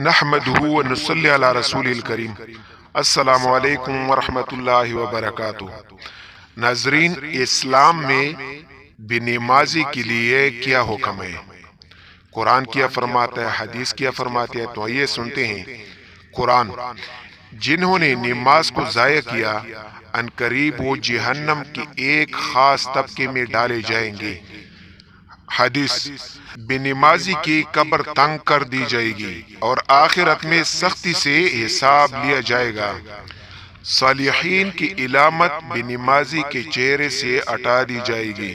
نحمدہ و نصلی علی رسول الکریم۔ السلام علیکم ورحمۃ اللہ وبرکاتہ۔ ناظرین، اسلام میں بے نمازی کے لیے کیا حکم ہے؟ قرآن کیا فرماتا ہے، حدیث کیا فرماتے ہیں؟ تو آئیے سنتے ہیں۔ قرآن: جنہوں نے نماز کو ضائع کیا ان قریب وہ جہنم کے ایک خاص طبقے میں ڈالے جائیں گے۔ حدیث: بے نمازی کی قبر تنگ کر دی جائے گی اور آخرت میں سختی سے حساب لیا جائے گا۔ صالحین کی علامت بے نمازی کے چہرے سے ہٹا دی جائے گی۔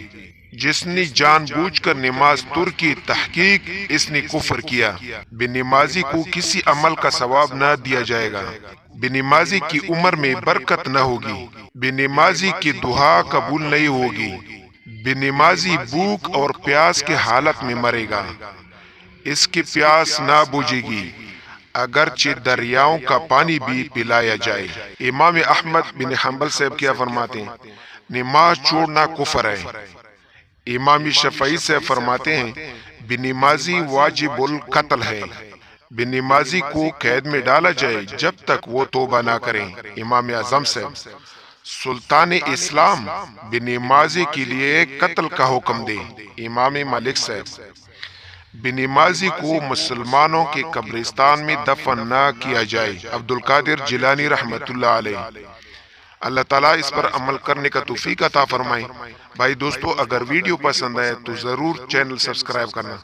جس نے جان بوجھ کر نماز ترک کی، تحقیق اس نے کفر کیا۔ بے نمازی کو کسی عمل کا ثواب نہ دیا جائے گا۔ بے نمازی کی عمر میں برکت نہ ہوگی۔ بے نمازی کی دعا قبول نہیں ہوگی۔ بے نمازی بھوک اور پیاس کے حالت میں مرے گا۔ اس کی پیاس نہ بجھے گی اگرچہ دریاؤں کا پانی بھی پلایا جائے۔ امام احمد بن حنبل صاحب کیا فرماتے ہیں؟ نماز چھوڑنا کفر ہے۔ امام شافعی سے فرماتے ہیں بے نمازی واجب القتل ہے۔ بے نمازی کو قید میں ڈالا جائے جب تک وہ توبہ نہ کریں۔ امام اعظم صاحب: سلطان اسلام بے نمازی کے لیے قتل کا حکم دے۔ امام مالک صاحب: بے نمازی کو مسلمانوں کے قبرستان میں دفن نہ کیا جائے۔ عبدالقادر جیلانی رحمۃ اللہ علیہ۔ اللہ تعالیٰ اس پر عمل کرنے کا توفیق عطا فرمائے۔ بھائی دوستو، اگر ویڈیو پسند آئے تو ضرور چینل سبسکرائب کرنا۔